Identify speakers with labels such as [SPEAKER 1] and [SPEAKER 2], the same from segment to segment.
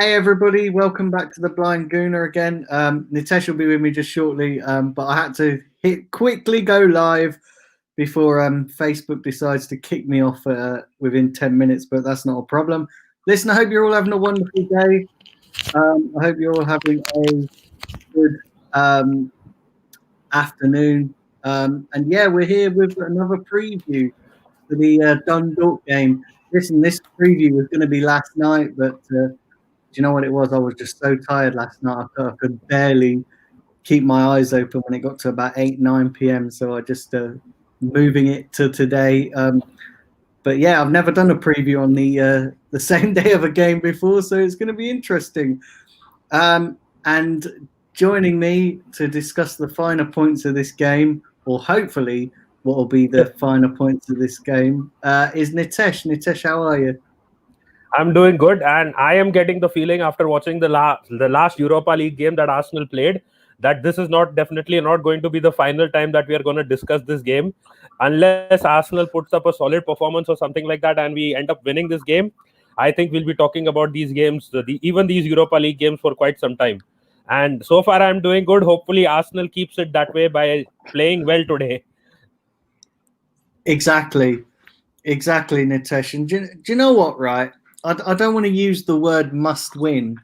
[SPEAKER 1] Hey everybody, welcome back to the Blind Gooner again. Nitesh will be with me just shortly, but I had to quickly go live before Facebook decides to kick me off within 10 minutes, but that's not a problem. Listen, I hope you're all having a wonderful day. I hope you're all having a good afternoon. And yeah, we're here with another preview for the Dundalk game. Listen, this preview was going to be last night, but do you know what it was? I was just so tired last night. I could barely keep my eyes open when it got to about 8, 9 p.m. So I just moving it to today. But yeah, I've never done a preview on the same day of a game before, so it's going to be interesting. And joining me to discuss the finer points of this game, or hopefully what will be the finer points of this game, is Nitesh. Nitesh, how are you?
[SPEAKER 2] I'm doing good, and I am getting the feeling after watching the last Europa League game that Arsenal played that this is definitely not going to be the final time that we are going to discuss this game, unless Arsenal puts up a solid performance or something like that, and we end up winning this game. I think we'll be talking about these games, even these Europa League games, for quite some time. And so far, I'm doing good. Hopefully, Arsenal keeps it that way by playing well today.
[SPEAKER 1] Exactly, Nitesh. And do you know what? Right, I don't want to use the word must win,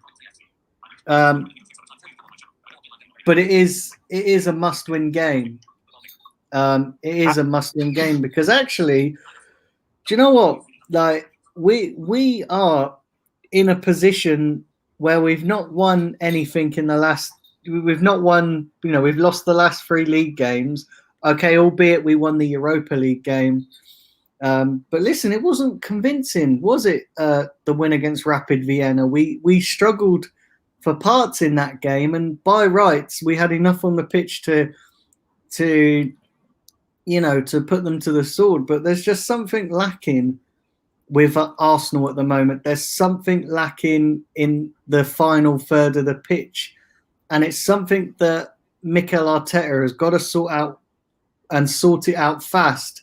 [SPEAKER 1] but it is a must win game. It is a must win game because actually, do you know what? Like we are in a position where we've not won anything in the last. We've not won. We've lost the last 3 league games. Okay, albeit we won the Europa League game. But listen, it wasn't convincing, was it? The win against Rapid Vienna, we struggled for parts in that game, and by rights, we had enough on the pitch to put them to the sword. But there's just something lacking with Arsenal at the moment. There's something lacking in the final third of the pitch, and it's something that Mikel Arteta has got to sort out and sort it out fast.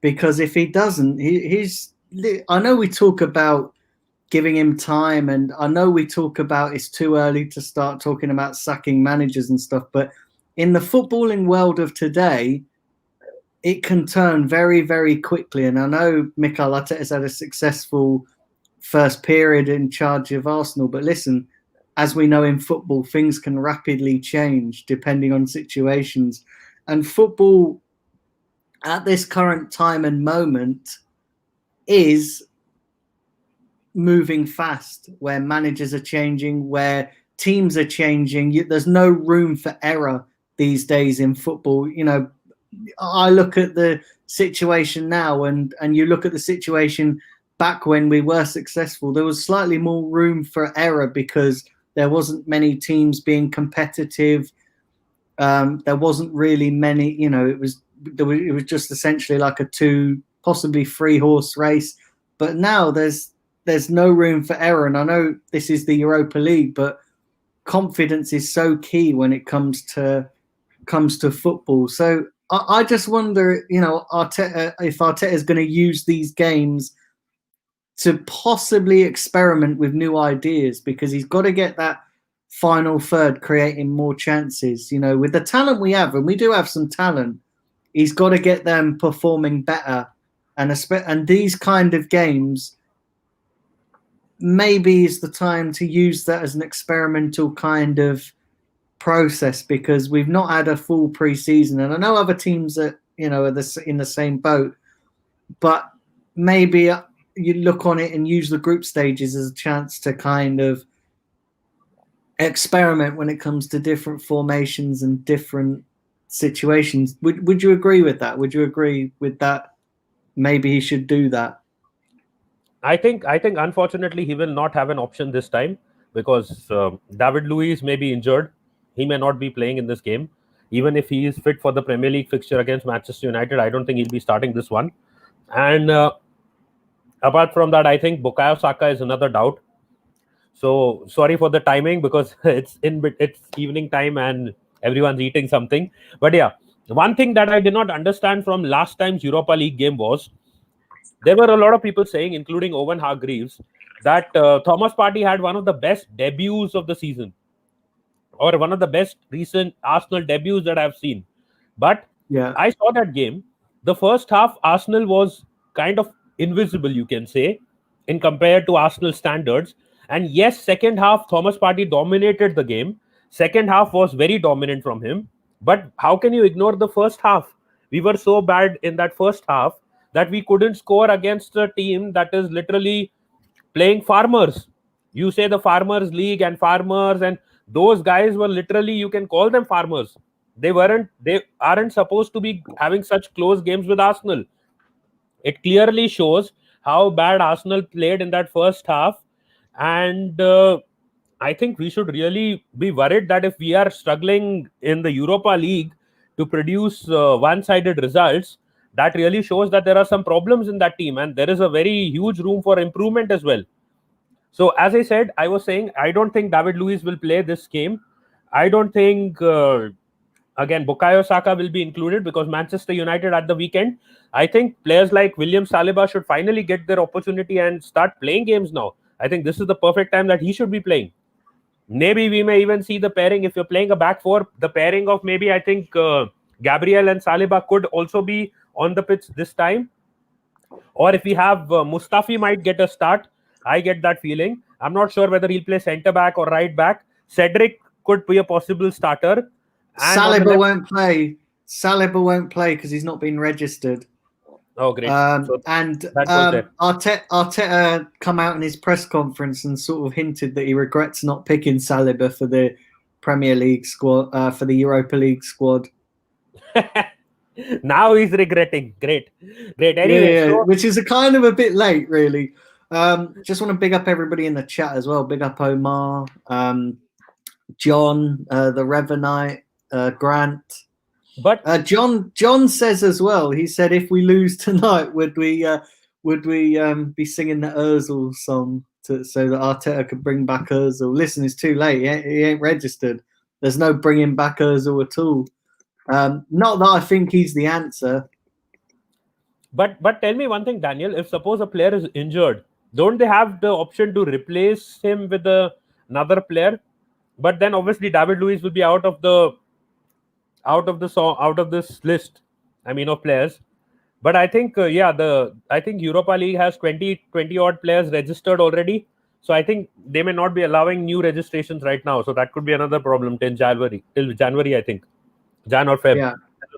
[SPEAKER 1] Because if he doesn't, he's. I know we talk about giving him time, and I know we talk about it's too early to start talking about sacking managers and stuff. But in the footballing world of today, it can turn very, very quickly. And I know Mikel Arteta has had a successful first period in charge of Arsenal. But listen, as we know in football, things can rapidly change depending on situations. And football at this current time and moment is moving fast, where managers are changing, where teams are changing. There's no room for error these days in football. I look at the situation now and you look at the situation back when we were successful. There was slightly more room for error because there wasn't many teams being competitive. There wasn't really many, it was just essentially like a 2, possibly 3 horse race. But now there's no room for error. And I know this is the Europa League, but confidence is so key when it comes to football. So I just wonder, if Arteta is going to use these games to possibly experiment with new ideas, because he's got to get that final third creating more chances. With the talent we have, and we do have some talent, he's got to get them performing better. And these kind of games maybe is the time to use that as an experimental kind of process, because we've not had a full pre-season, and I know other teams that are in the same boat, but maybe you look on it and use the group stages as a chance to kind of experiment when it comes to different formations and different situations. Would you agree with that? Would you agree with that? Maybe he should do that.
[SPEAKER 2] I think unfortunately he will not have an option this time, because David Luiz may be injured. He may not be playing in this game. Even if he is fit for the Premier League fixture against Manchester United, I don't think he'll be starting this one. And apart from that, I think Bukayo Saka is another doubt. So sorry for the timing, because it's evening time and everyone's eating something. But yeah, one thing that I did not understand from last time's Europa League game was there were a lot of people saying, including Owen Hargreaves, that Thomas Partey had one of the best debuts of the season, or one of the best recent Arsenal debuts that I've seen. But
[SPEAKER 1] Yeah.
[SPEAKER 2] I saw that game. The first half, Arsenal was kind of invisible, you can say, in compared to Arsenal standards. And yes, second half, Thomas Partey dominated the game. Second half was very dominant from him. But how can you ignore the first half? We were so bad in that first half that we couldn't score against a team that is literally playing farmers. You say the farmers league and farmers, and those guys were literally, you can call them farmers. They aren't supposed to be having such close games with Arsenal. It clearly shows how bad Arsenal played in that first half. And I think we should really be worried that if we are struggling in the Europa League to produce one-sided results, that really shows that there are some problems in that team, and there is a very huge room for improvement as well. So, as I said, I was saying, I don't think David Luiz will play this game. I don't think, again, Bukayo Saka will be included because Manchester United at the weekend. I think players like William Saliba should finally get their opportunity and start playing games now. I think this is the perfect time that he should be playing. Maybe we may even see the pairing. If you're playing a back four, the pairing of maybe, I think, Gabriel and Saliba could also be on the pitch this time. Or if we have Mustafi might get a start. I get that feeling. I'm not sure whether he'll play centre back or right back. Cedric could be a possible starter.
[SPEAKER 1] And Saliba won't play. Saliba won't play because he's not been registered.
[SPEAKER 2] Oh, great.
[SPEAKER 1] So Arteta come out in his press conference and sort of hinted that he regrets not picking Saliba for the Premier League squad, for the Europa League squad.
[SPEAKER 2] Now he's regretting. Great. Anyway,
[SPEAKER 1] yeah, which is a kind of a bit late, really. Just want to big up everybody in the chat as well. Big up Omar, John, the Revenite, Grant. But John says as well. He said, if we lose tonight, would we be singing the Özil song so that Arteta could bring back Özil? Listen, it's too late. He ain't registered. There's no bringing back Özil at all. Not that I think he's the answer.
[SPEAKER 2] But tell me one thing, Daniel. If suppose a player is injured, don't they have the option to replace him with another player? But then obviously David Luiz will be out of this list. I mean, of players. But I think I think Europa League has 20 odd players registered already. So I think they may not be allowing new registrations right now. So that could be another problem till January. I think Jan or Feb, the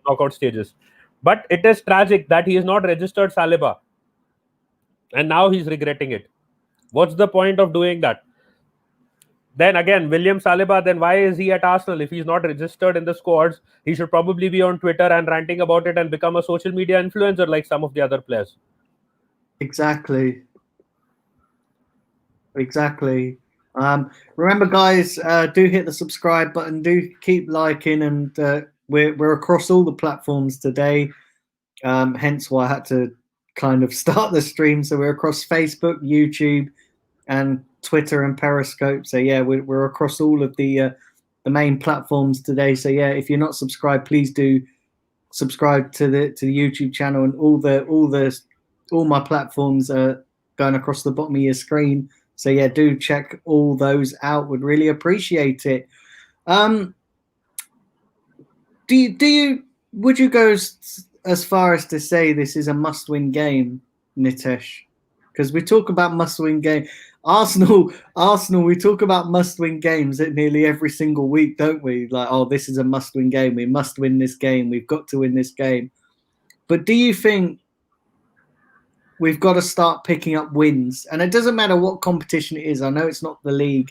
[SPEAKER 2] knockout stages. But it is tragic that he is not registered Saliba. And now he's regretting it. What's the point of doing that? Then again, William Saliba, then why is he at Arsenal? If he's not registered in the squads, he should probably be on Twitter and ranting about it and become a social media influencer like some of the other players. Exactly.
[SPEAKER 1] Remember, guys, do hit the subscribe button. Do keep liking, and we're across all the platforms today. Hence why I had to kind of start the stream. So we're across Facebook, YouTube, and Twitter and Periscope. So yeah, we're across all of the main platforms today. So yeah, if you're not subscribed, please do subscribe to the YouTube channel, and all my platforms are going across the bottom of your screen. So yeah, do check all those out. Would really appreciate it. Would you go as far as to say this is a must-win game, Nitesh? Because we talk about must-win game. Arsenal, we talk about must-win games at nearly every single week, don't we? Like, oh, this is a must-win game. We must win this game. We've got to win this game. But do you think we've got to start picking up wins? And it doesn't matter what competition it is. I know it's not the league.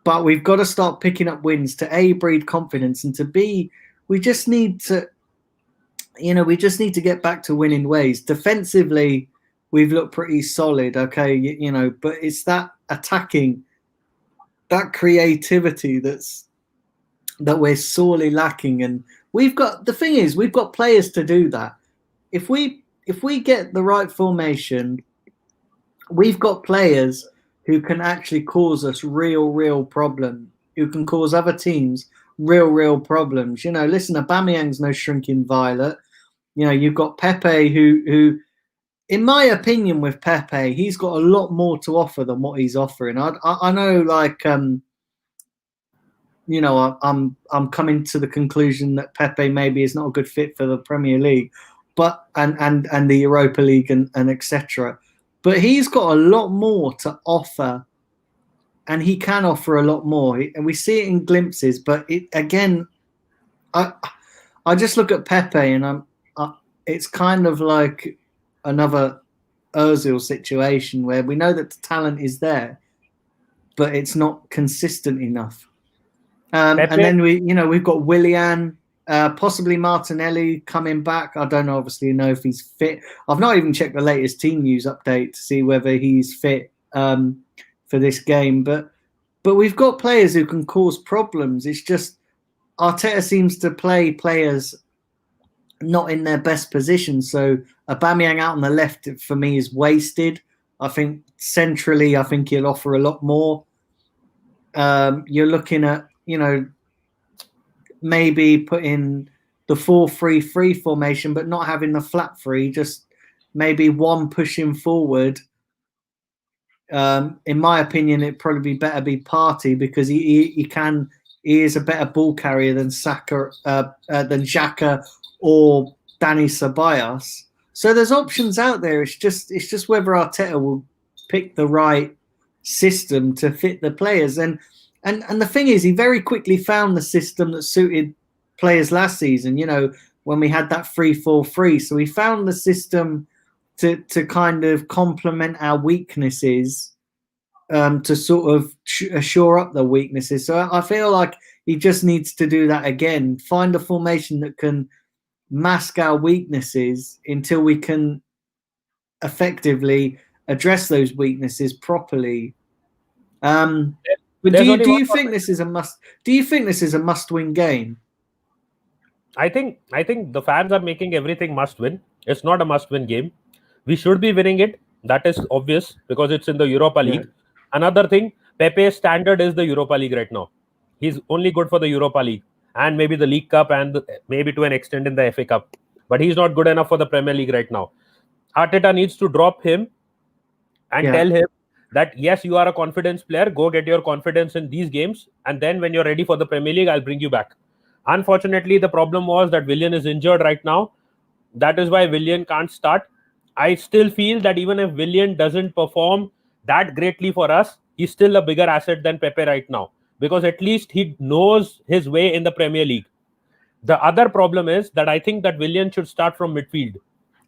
[SPEAKER 1] But we've got to start picking up wins to A, breed confidence, and to B, we just need to get back to winning ways. Defensively, we've looked pretty solid, okay, but it's that attacking, that creativity that we're sorely lacking. And we've got players to do that. If we get the right formation, we've got players who can actually cause us real problem, who can cause other teams real problems. Listen, Aubameyang's no shrinking violet. You've got Pepe who in my opinion, with Pepe, he's got a lot more to offer than what he's offering. I know, like, you know, I'm coming to the conclusion that Pepe maybe is not a good fit for the Premier League, but and the Europa League and etc. But he's got a lot more to offer, and he can offer a lot more, and we see it in glimpses. But again, I just look at Pepe, and it's kind of like another Ozil situation where we know that the talent is there, but it's not consistent enough. And then we've got Willian, possibly Martinelli coming back. I don't obviously know if he's fit. I've not even checked the latest team news update to see whether he's fit for this game. But we've got players who can cause problems. It's just Arteta seems to play players not in their best position. So Aubameyang out on the left for me is wasted. I think centrally, I think he'll offer a lot more. You're looking at, maybe putting the 4-3-3 formation, but not having the flat three, just maybe one pushing forward. In my opinion, it'd probably be better be Partey because he is a better ball carrier than Xhaka or Dani Ceballos. So there's options out there. It's just whether Arteta will pick the right system to fit the players. And the thing is, he very quickly found the system that suited players last season, when we had that 3-4-3. So he found the system to kind of complement our weaknesses, to sort of shore up the weaknesses. So I feel like he just needs to do that again, find a formation that can mask our weaknesses until we can effectively address those weaknesses properly. But do you think this is a must? Do you think this is a must-win game?
[SPEAKER 2] I think the fans are making everything must-win. It's not a must-win game. We should be winning it. That is obvious because it's in the Europa League. Another thing, Pepe's standard is the Europa League right now. He's only good for the Europa League and maybe the League Cup and maybe to an extent in the FA Cup. But he's not good enough for the Premier League right now. Arteta needs to drop him and tell him that, yes, you are a confidence player. Go get your confidence in these games. And then when you're ready for the Premier League, I'll bring you back. Unfortunately, the problem was that Willian is injured right now. That is why Willian can't start. I still feel that even if Willian doesn't perform that greatly for us, he's still a bigger asset than Pepe right now. Because at least he knows his way in the Premier League. The other problem is that I think that Willian should start from midfield.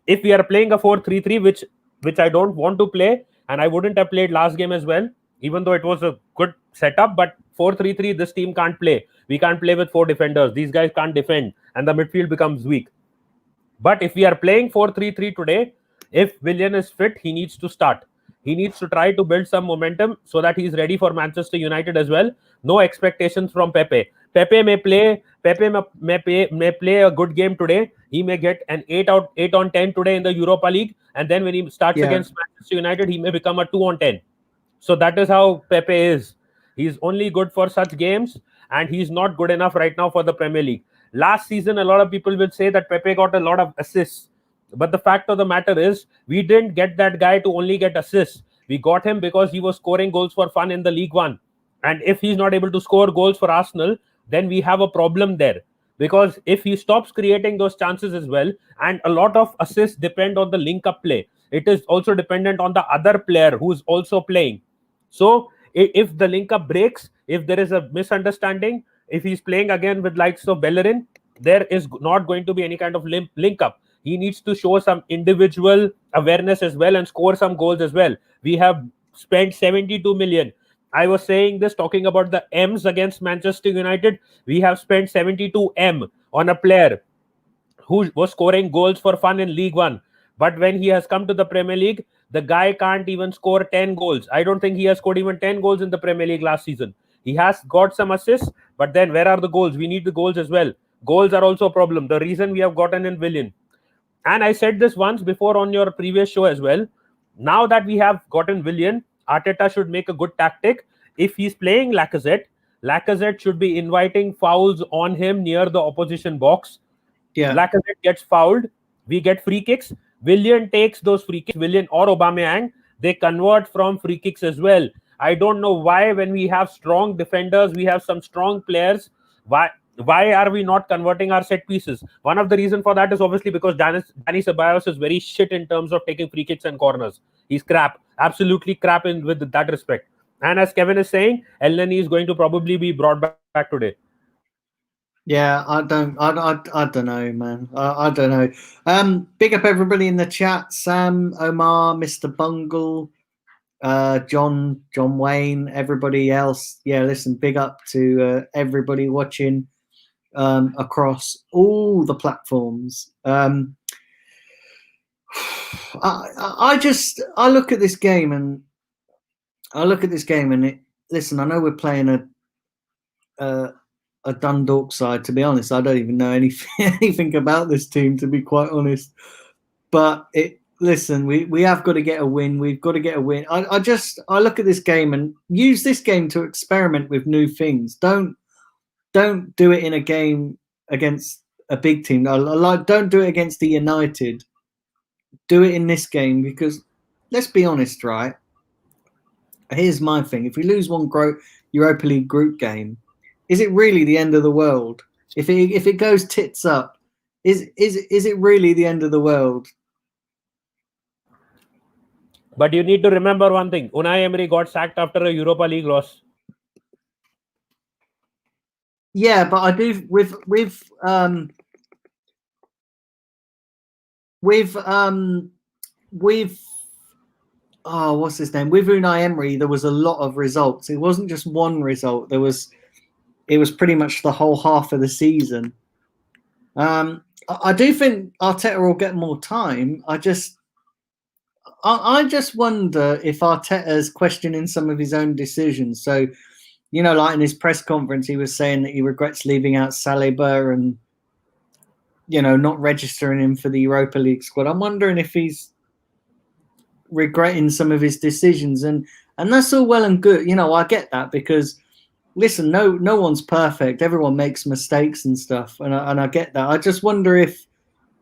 [SPEAKER 2] If we are playing a 4-3-3, which I don't want to play, and I wouldn't have played last game as well, even though it was a good setup, but 4-3-3, this team can't play. We can't play with 4 defenders. These guys can't defend, and the midfield becomes weak. But if we are playing 4-3-3 today, if Willian is fit, he needs to start. He needs to try to build some momentum so that he's ready for Manchester United as well. No expectations from Pepe. Pepe may play a good game today. He may get an 8 on 10 today in the Europa League, and then when he starts against Manchester United, he may become a 2 on 10. So that is how Pepe is. He's only good for such games, and he's not good enough right now for the Premier League. Last season, a lot of people will say that Pepe got a lot of assists. But the fact of the matter is, we didn't get that guy to only get assists. We got him because he was scoring goals for fun in the League One. And if he's not able to score goals for Arsenal, then we have a problem there. Because if he stops creating those chances as well, and a lot of assists depend on the link-up play, it is also dependent on the other player who's also playing. So if the link-up breaks, if there is a misunderstanding, if he's playing again with likes of Bellerin, there is not going to be any kind of link-up. He needs to show some individual awareness as well and score some goals as well. We have spent 72 million. I was saying this, talking about the M's against Manchester United. We have spent 72 M on a player who was scoring goals for fun in League One. But when he has come to the Premier League, the guy can't even score 10 goals. I don't think he has scored even 10 goals in the Premier League last season. He has got some assists, but then where are the goals? We need the goals as well. Goals are also a problem. The reason we have gotten in Willian. And I said this once before on your previous show as well. Now that we have gotten Willian, Arteta should make a good tactic. If he's playing Lacazette should be inviting fouls on him near the opposition box. Lacazette gets fouled. We get free kicks. Willian takes those free kicks. Willian or Aubameyang, they convert from free kicks as well. I don't know why, when we have strong defenders, we have some strong players, why are we not converting our set pieces? One of the reasons for that is obviously because Dani Ceballos is very shit in terms of taking free kicks and corners. He's crap, absolutely crap in with that respect. And as Kevin is saying, Elneny is going to probably be brought back today.
[SPEAKER 1] Yeah, I don't know, man. I don't know. Big up everybody in the chat: Sam, Omar, Mr. Bungle, John Wayne, everybody else. Yeah, listen, big up to everybody watching across all the platforms. I look at this game and listen. I know we're playing a Dundalk side. To be honest, I don't even know anything about this team, to be quite honest. But listen, we have got to get a win. We've got to get a win. I look at this game and use this game to experiment with new things. Don't do it in a game against a big team. Don't do it against the United. Do it in this game, because let's be honest, right? Here's my thing: if we lose one Europa League group game, is it really the end of the world? If it goes tits up, is it really the end of the world?
[SPEAKER 2] But you need to remember one thing: Unai Emery got sacked after a Europa League loss.
[SPEAKER 1] Yeah, but I do with what's his name? With Unai Emery, there was a lot of results. It wasn't just one result. It was pretty much the whole half of the season. I do think Arteta will get more time. I just wonder if Arteta's questioning some of his own decisions. So, like in his press conference, he was saying that he regrets leaving out Saliba and, not registering him for the Europa League squad. I'm wondering if he's regretting some of his decisions, and that's all well and good. I get that, because listen, no one's perfect. Everyone makes mistakes and stuff, and I get that. I just wonder if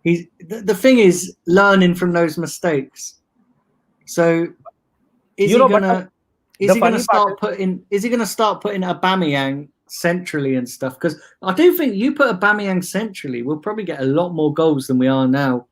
[SPEAKER 1] the thing is learning from those mistakes. So is he gonna start putting Aubameyang centrally and stuff? Because I do think you put Aubameyang centrally, we'll probably get a lot more goals than we are now.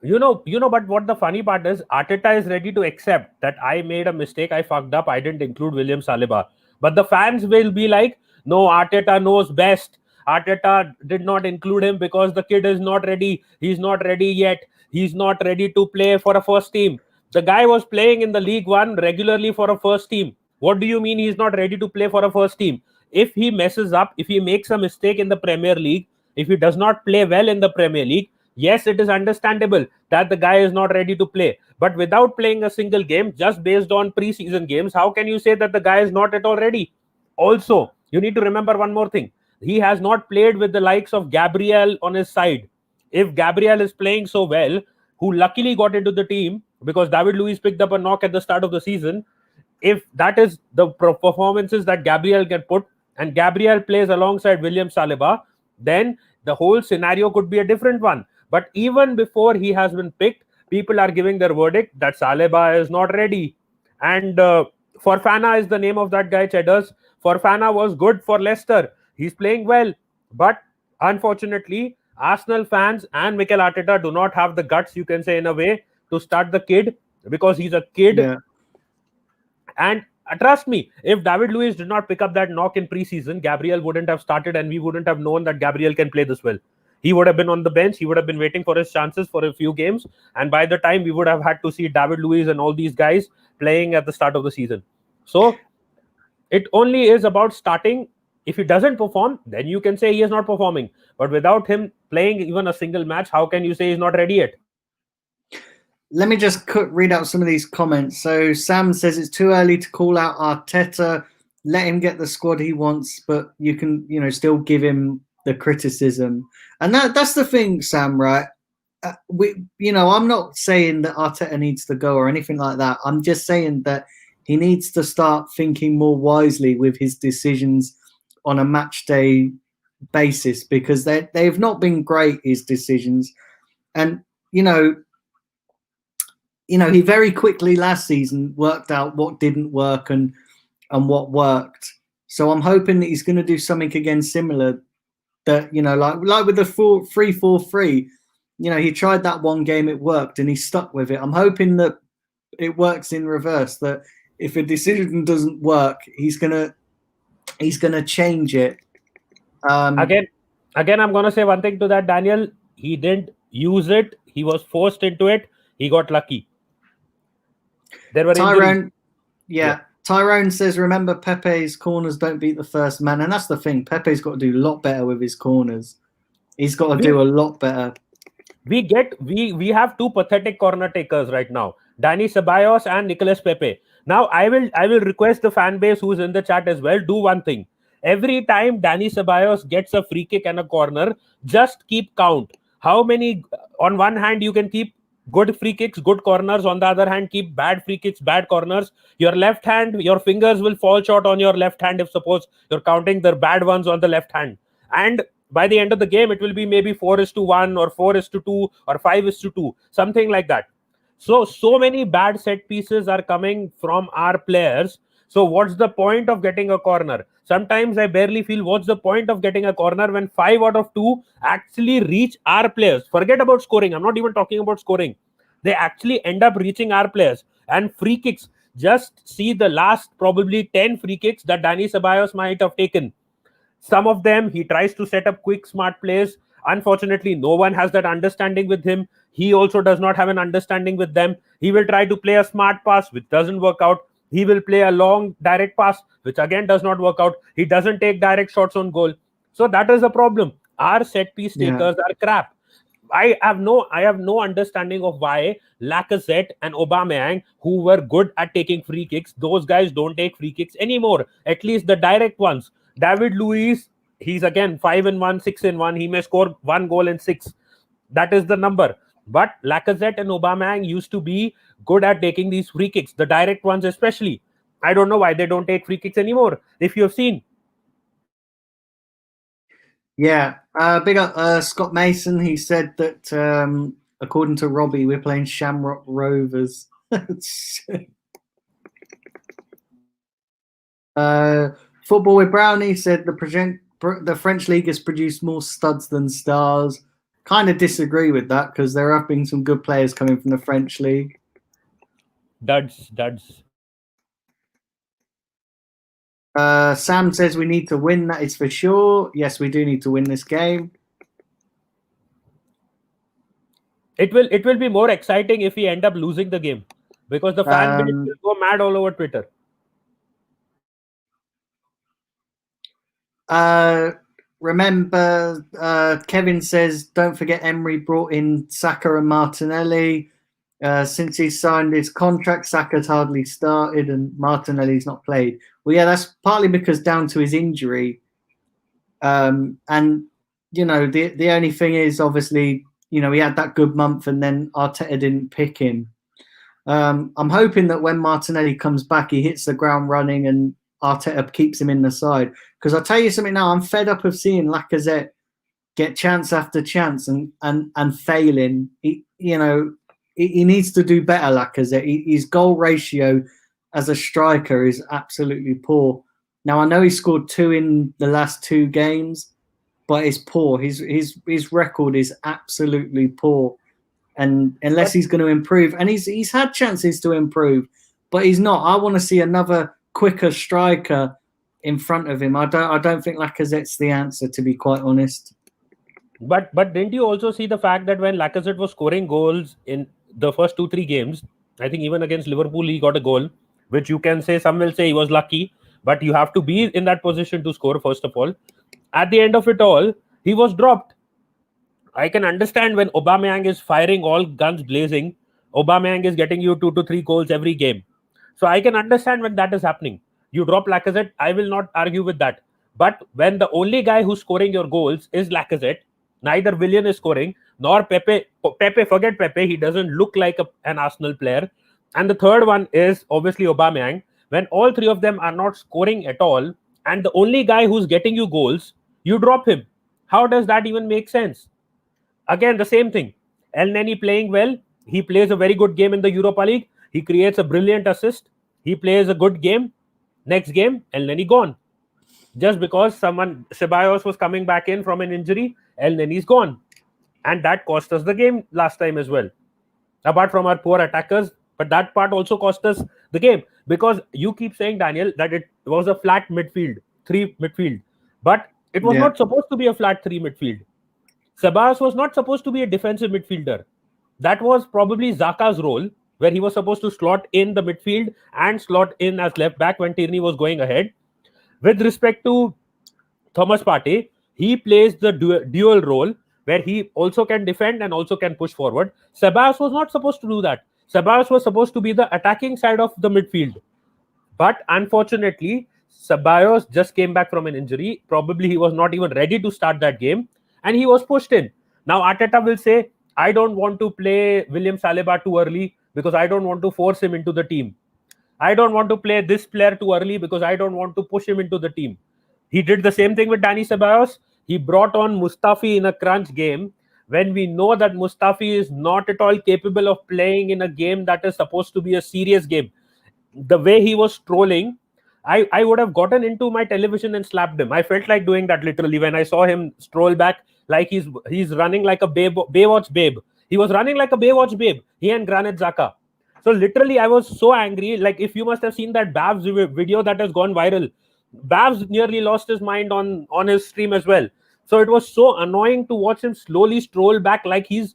[SPEAKER 2] But what the funny part is, Arteta is ready to accept that I made a mistake, I fucked up, I didn't include William Saliba. But the fans will be like, no, Arteta knows best. Arteta did not include him because the kid is not ready. He's not ready yet. He's not ready to play for a first team. The guy was playing in the League One regularly for a first team. What do you mean he's not ready to play for a first team? If he messes up, if he makes a mistake in the Premier League, if he does not play well in the Premier League, yes, it is understandable that the guy is not ready to play. But without playing a single game, just based on preseason games, how can you say that the guy is not at all ready? Also, you need to remember one more thing. He has not played with the likes of Gabriel on his side. If Gabriel is playing so well, who luckily got into the team because David Luiz picked up a knock at the start of the season, if that is the performances that Gabriel can put, and Gabriel plays alongside William Saliba, then the whole scenario could be a different one. But even before he has been picked, people are giving their verdict that Saliba is not ready. And Fofana is the name of that guy, Cheddars. Fofana was good for Leicester. He's playing well. But unfortunately, Arsenal fans and Mikel Arteta do not have the guts, you can say in a way, to start the kid, because he's a kid.
[SPEAKER 1] Yeah.
[SPEAKER 2] And trust me, if David Luiz did not pick up that knock in preseason, Gabriel wouldn't have started, and we wouldn't have known that Gabriel can play this well. He would have been on the bench. He would have been waiting for his chances for a few games. And by the time, we would have had to see David Luiz and all these guys playing at the start of the season. So it only is about starting. If he doesn't perform, then you can say he is not performing. But without him playing even a single match, how can you say he's not ready yet?
[SPEAKER 1] Let me just read out some of these comments. So Sam says it's too early to call out Arteta. Let him get the squad he wants, but you can, still give him the criticism. And that's the thing, Sam, right? I'm not saying that Arteta needs to go or anything like that. I'm just saying that he needs to start thinking more wisely with his decisions on a match day basis, because they've not been great, his decisions. And, he very quickly last season worked out what didn't work and what worked. So I'm hoping that he's going to do something again similar. That like with the 3-4-3, he tried that one game, it worked, and he stuck with it. I'm hoping that it works in reverse. That if a decision doesn't work, he's gonna change it.
[SPEAKER 2] Again, I'm gonna say one thing to that, Daniel. He didn't use it. He was forced into it. He got lucky. There were
[SPEAKER 1] Tyrone. Yeah. Tyrone says, remember Pepe's corners don't beat the first man. And that's the thing. Pepe's got to do a lot better with his corners. He's got to do a lot better.
[SPEAKER 2] We have two pathetic corner takers right now, Dani Ceballos and Nicolas Pepe. Now I will request the fan base who's in the chat as well, do one thing. Every time Dani Ceballos gets a free kick and a corner, just keep count. How many, on one hand, you can keep good free kicks, good corners. On the other hand, keep bad free kicks, bad corners. Your left hand, your fingers will fall short on your left hand if suppose you're counting the bad ones on the left hand. And by the end of the game, it will be maybe 4:1 or 4:2 or 5:2, something like that. So many bad set pieces are coming from our players. So what's the point of getting a corner? Sometimes I barely feel what's the point of getting a corner when 5 out of 2 actually reach our players. Forget about scoring. I'm not even talking about scoring. They actually end up reaching our players. And free kicks, just see the last probably 10 free kicks that Dani Ceballos might have taken. Some of them, he tries to set up quick, smart plays. Unfortunately, no one has that understanding with him. He also does not have an understanding with them. He will try to play a smart pass, which doesn't work out. He will play a long direct pass, which again does not work out. He doesn't take direct shots on goal. So that is a problem. Our set piece takers are crap. I have no understanding of why Lacazette and Aubameyang, who were good at taking free kicks, those guys don't take free kicks anymore. At least the direct ones. David Luiz, he's again 5-1, 6-1. He may score 1 goal in 6. That is the number. But Lacazette and Aubameyang used to be good at taking these free kicks, the direct ones especially. I don't know why they don't take free kicks anymore. If you have seen.
[SPEAKER 1] Yeah, big up Scott Mason. He said that according to Robbie, we're playing Shamrock Rovers. Football with Brownie said the French league has produced more studs than stars. Kind of disagree with that because there have been some good players coming from the French league.
[SPEAKER 2] Duds.
[SPEAKER 1] Sam says we need to win. That is for sure. Yes, we do need to win this game.
[SPEAKER 2] It will be more exciting if we end up losing the game because the fan base will go mad all over Twitter.
[SPEAKER 1] Remember, Kevin says, don't forget Emery brought in Saka and Martinelli. Since he signed his contract, Saka's hardly started and Martinelli's not played. Well, yeah, that's partly because down to his injury. And, the only thing is, obviously, he had that good month and then Arteta didn't pick him. I'm hoping that when Martinelli comes back, he hits the ground running and Arteta keeps him in the side. Because I'll tell you something now, I'm fed up of seeing Lacazette get chance after chance and failing. He needs to do better, Lacazette. His goal ratio as a striker is absolutely poor. Now, I know he scored 2 in the last 2 games, but it's poor. His record is absolutely poor. And unless he's going to improve, and he's had chances to improve, but he's not. I want to see another quicker striker in front of him. I don't think Lacazette's the answer, to be quite honest.
[SPEAKER 2] But didn't you also see the fact that when Lacazette was scoring goals in the first 2-3 games, I think even against Liverpool he got a goal, which you can say, some will say he was lucky, but you have to be in that position to score first of all. At the end of it all, he was dropped. I can understand when Aubameyang is firing all guns blazing, Aubameyang is getting you 2 to 3 goals every game. So I can understand when that is happening. You drop Lacazette, I will not argue with that. But when the only guy who's scoring your goals is Lacazette, neither Willian is scoring, nor Pepe. Forget Pepe, he doesn't look like an Arsenal player. And the third one is obviously Aubameyang. When all 3 of them are not scoring at all, and the only guy who's getting you goals, you drop him. How does that even make sense? Again, the same thing. El Neni playing well, he plays a very good game in the Europa League. He creates a brilliant assist. He plays a good game. Next game, El Neni gone. Just because Ceballos was coming back in from an injury, El Neni's gone. And that cost us the game last time as well. Apart from our poor attackers, but that part also cost us the game, because you keep saying, Daniel, that it was a flat midfield, 3 midfield, but it was not supposed to be a flat 3 midfield. Ceballos was not supposed to be a defensive midfielder. That was probably Xhaka's role, where he was supposed to slot in the midfield and slot in as left back when Tierney was going ahead. With respect to Thomas Partey, he plays the dual role, where he also can defend and also can push forward. Ceballos was not supposed to do that. Ceballos was supposed to be the attacking side of the midfield. But unfortunately, Ceballos just came back from an injury. Probably he was not even ready to start that game, and he was pushed in. Now Arteta will say, I don't want to play William Saliba too early because I don't want to force him into the team. I don't want to play this player too early because I don't want to push him into the team. He did the same thing with Dani Ceballos. He brought on Mustafi in a crunch game when we know that Mustafi is not at all capable of playing in a game that is supposed to be a serious game. The way he was strolling, I would have gotten into my television and slapped him. I felt like doing that literally when I saw him stroll back like he's running like a Baywatch babe. He was running like a Baywatch babe. He and Granit Xhaka. So literally, I was so angry. Like, if you must have seen that Babs video that has gone viral, Babs nearly lost his mind on his stream as well. So it was so annoying to watch him slowly stroll back like he's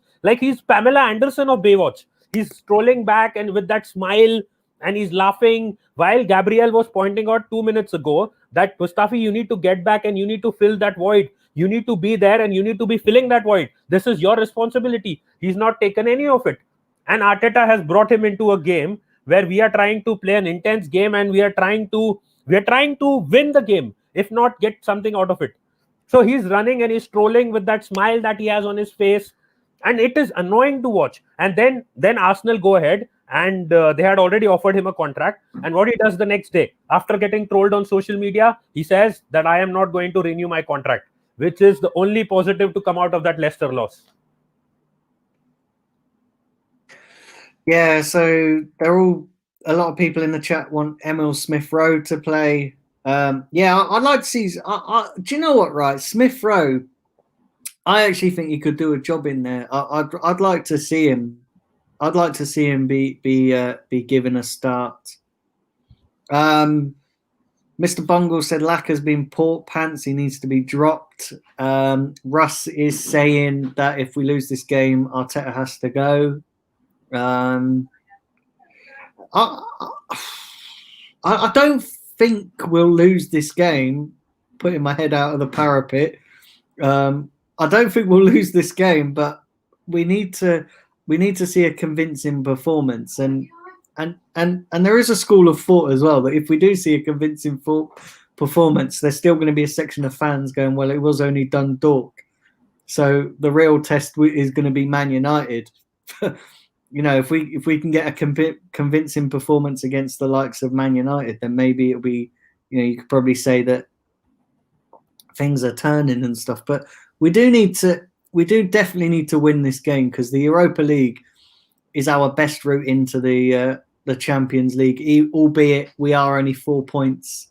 [SPEAKER 2] Pamela Anderson of Baywatch. He's strolling back and with that smile, and he's laughing, while Gabriel was pointing out 2 minutes ago that, Mustafi, you need to get back and you need to fill that void. You need to be there and you need to be filling that void. This is your responsibility. He's not taken any of it. And Arteta has brought him into a game where we are trying to play an intense game and we are trying to win the game, if not get something out of it. So he's running and he's strolling with that smile that he has on his face, and it is annoying to watch. And then Arsenal go ahead and they had already offered him a contract. And what he does the next day, after getting trolled on social media, he says that I am not going to renew my contract, which is the only positive to come out of that Leicester loss.
[SPEAKER 1] Yeah, so a lot of people in the chat want Emil Smith-Rowe to play. I'd like to see. Do you know what? Right, Smith-Rowe. I actually think he could do a job in there. I'd like to see him. I'd like to see him be given a start. Mr. Bungle said Lacker's been pork pants. He needs to be dropped. Russ is saying that if we lose this game, Arteta has to go. I don't think we'll lose this game. Putting my head out of the parapet, I don't think we'll lose this game, but we need to see a convincing performance, and there is a school of thought as well that if we do see a convincing performance, there's still going to be a section of fans going, well, it was only Dundalk, so the real test is going to be Man United. If we can get a convincing performance against the likes of Man United, then maybe it'll be, you could probably say that things are turning and stuff. But we do definitely need to win this game, because the Europa League is our best route into the Champions League, albeit we are only 4 points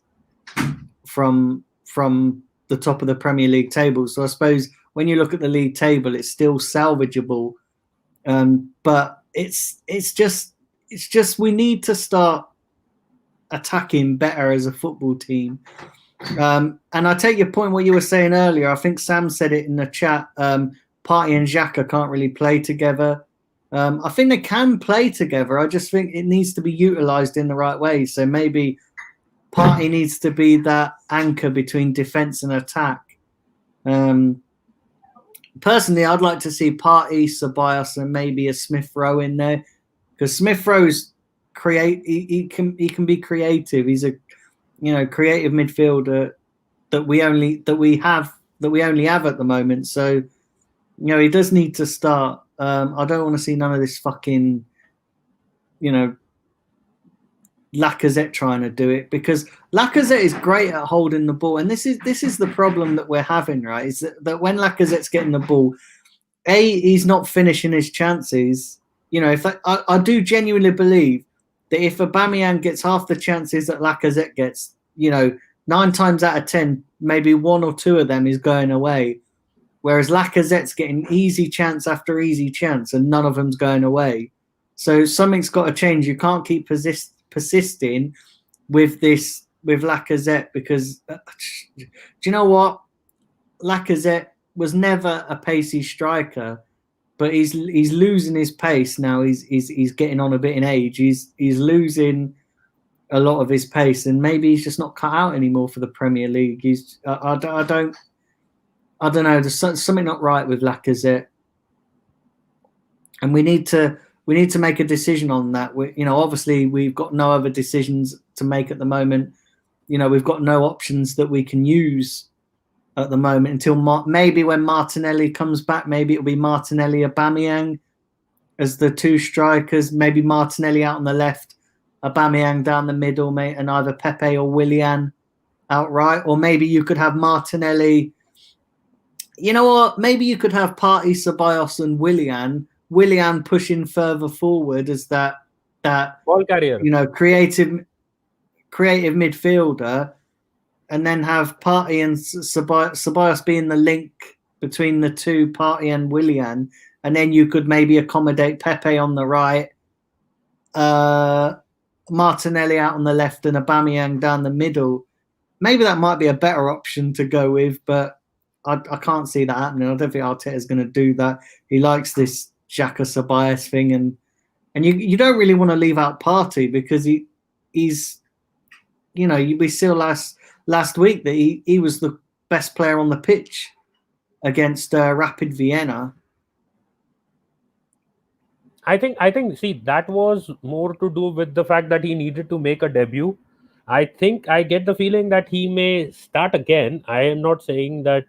[SPEAKER 1] from the top of the Premier League table. So I suppose when you look at the league table, it's still salvageable. But it's just we need to start attacking better as a football team. And I take your point, what you were saying earlier. I think Sam said it in the chat. Partey and Xhaka can't really play together. I think they can play together. I just think it needs to be utilised in the right way. So maybe Partey needs to be that anchor between defence and attack. Personally, I'd like to see Partey, Ceballos, and maybe a Smith-Rowe in there, because Smith-Rowe's he can be creative. He's a creative midfielder that we only have at the moment. So he does need to start. I don't want to see none of this fucking Lacazette trying to do it, because Lacazette is great at holding the ball, and this is the problem that we're having, right? Is that when Lacazette's getting the ball, he's not finishing his chances, if I do genuinely believe that if Aubameyang gets half the chances that Lacazette gets, 9 times out of 10, maybe 1 or 2 of them is going away. Whereas Lacazette's getting easy chance after easy chance and none of them's going away. So something's got to change. You can't keep persisting with this, with Lacazette, because do you know what? Lacazette was never a pacey striker, but he's losing his pace now. He's getting on a bit in age. He's losing a lot of his pace, and maybe he's just not cut out anymore for the Premier League. I don't know. There's something not right with Lacazette, and we need to make a decision on that. Obviously we've got no other decisions to make at the moment. We've got no options that we can use at the moment until maybe when Martinelli comes back. Maybe it'll be Martinelli, Aubameyang as the 2 strikers. Maybe Martinelli out on the left, Aubameyang down the middle, mate, and either Pepe or Willian outright. Or maybe you could have Martinelli. You know what? Maybe you could have Partey, Ceballos, and Willian pushing further forward as that
[SPEAKER 2] ball carrier.
[SPEAKER 1] Creative midfielder, and then have Partey and Ceballos being the link between the 2, Partey and Willian, and then you could maybe accommodate Pepe on the right, Martinelli out on the left, and Aubameyang down the middle. Maybe that might be a better option to go with, but I can't see that happening. I don't think Arteta's going to do that. He likes this Xhaka Ceballos thing, and you don't really want to leave out Partey because he's we saw last week that he was the best player on the pitch against Rapid Vienna.
[SPEAKER 2] I think see, that was more to do with the fact that he needed to make a debut. I think I get the feeling that he may start again. I am not saying that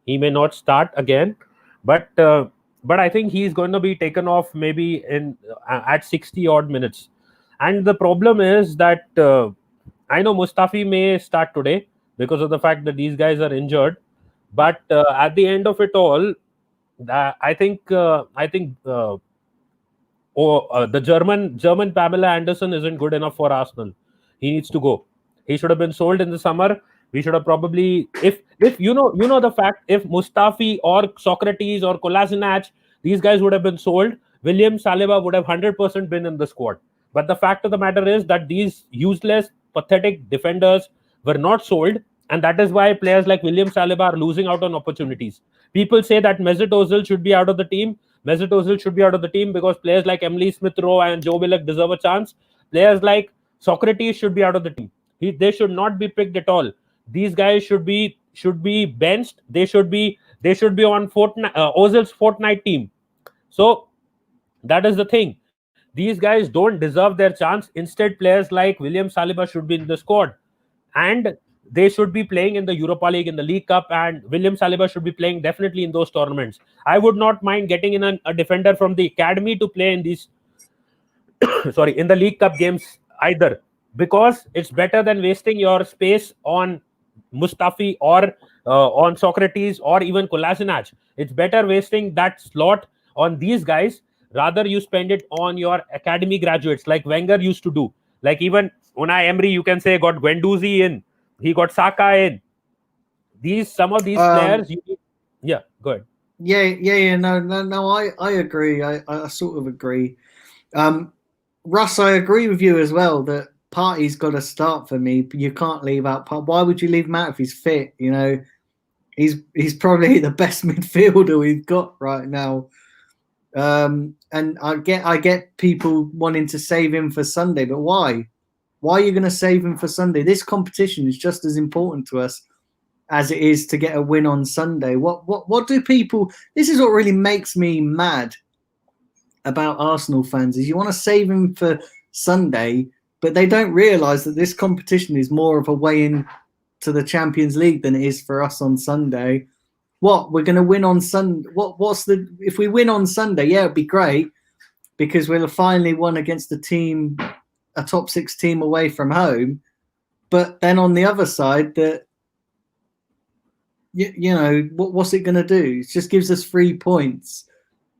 [SPEAKER 2] he may not start again, but I think he's going to be taken off maybe at 60 odd minutes. And the problem is that I know Mustafi may start today because of the fact that these guys are injured, but at the end of it all, I think the German Pamela Anderson isn't good enough for Arsenal. He needs to go. He should have been sold in the summer. We should have probably, if you know the fact, if Mustafi or Socrates or Kolasinac, these guys would have been sold, William Saliba would have 100% been in the squad. But the fact of the matter is that these useless, pathetic defenders were not sold, and that is why players like William Saliba are losing out on opportunities. People say that Mesut Ozil should be out of the team. Mesut Ozil should be out of the team because players like Emily Smith-Rowe and Joe Willock deserve a chance. Players like Socrates should be out of the team. They should not be picked at all. These guys should be benched. They should be on Ozil's fortnight team. So that is the thing. These guys don't deserve their chance. Instead, players like William Saliba should be in the squad, and they should be playing in the Europa League, in the League Cup, and William Saliba should be playing definitely in those tournaments. I would not mind getting in a defender from the academy to play in these in the League Cup games either, because it's better than wasting your space on Mustafi or on Socrates or even Kolasinac. It's better wasting that slot on these guys. Rather, you spend it on your academy graduates like Wenger used to do. Like even Unai Emery, you can say, got Guendouzi in. He got Saka in. Some of these players. Yeah, go ahead.
[SPEAKER 1] Yeah. No. I agree. I sort of agree. Russ, I agree with you as well that Partey's got to start for me. You can't leave out Partey. Why would you leave him out if he's fit? He's probably the best midfielder we've got right now. And I get people wanting to save him for Sunday, but why? Why are you going to save him for Sunday? This competition is just as important to us as it is to get a win on Sunday. What do people? This is what really makes me mad about Arsenal fans is you want to save him for Sunday, but they don't realise that this competition is more of a way in to the Champions League than it is for us on Sunday. What, we're going to win on Sunday? If we win on Sunday? Yeah, it'd be great because we'll have finally won against a top 6 team away from home. But then on the other side, what's it going to do? It just gives us 3 points.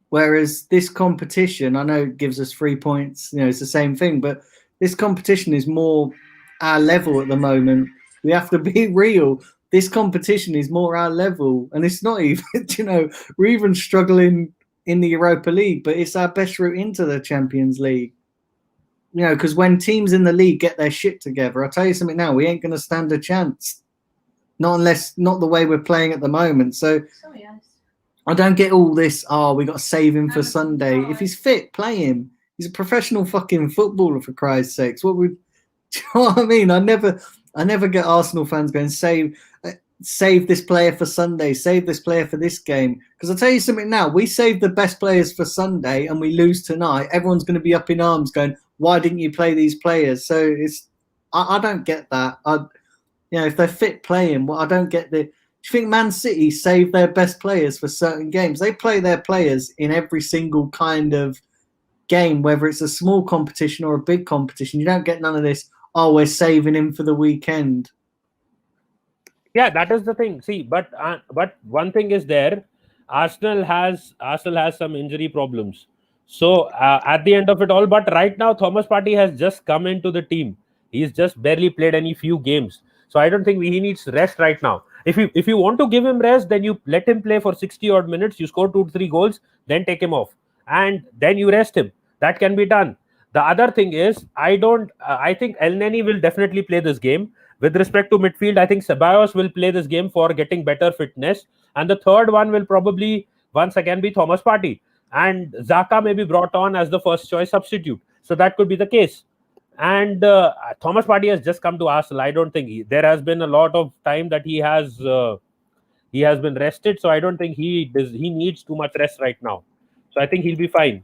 [SPEAKER 1] Whereas this competition, I know it gives us 3 points, it's the same thing, but this competition is more our level at the moment. We have to be real. This competition is more our level, and it's not even, we're even struggling in the Europa League, but it's our best route into the Champions League. Because when teams in the league get their shit together, I'll tell you something now, we ain't going to stand a chance. Not the way we're playing at the moment. So
[SPEAKER 3] yes.
[SPEAKER 1] I don't get all this, we got to save him for Sunday. If he's fit, play him. He's a professional fucking footballer, for Christ's sakes. Do you know what I mean? I never get Arsenal fans going, save this player for Sunday, save this player for this game. Because I'll tell you something now, we save the best players for Sunday and we lose tonight, everyone's going to be up in arms going, why didn't you play these players? So I don't get that. If they're fit, play him. Well, I don't get the... Do you think Man City save their best players for certain games? They play their players in every single kind of game, whether it's a small competition or a big competition. You don't get none of this, we're saving him for the weekend.
[SPEAKER 2] Yeah, that is the thing. See, but one thing is there. Arsenal has some injury problems. So at the end of it all, but right now Thomas Partey has just come into the team. He's just barely played any few games. So I don't think he needs rest right now. If you want to give him rest, then you let him play for 60 odd minutes. You score 2-3 goals, then take him off, and then you rest him. That can be done. The other thing is, I think El Neni will definitely play this game. With respect to midfield, I think Ceballos will play this game for getting better fitness, and the third one will probably once again be Thomas Partey, and Xhaka may be brought on as the first choice substitute. So that could be the case. And Thomas Partey has just come to Arsenal. I don't think there has been a lot of time that he has been rested. So I don't think he needs too much rest right now. So I think he'll be fine.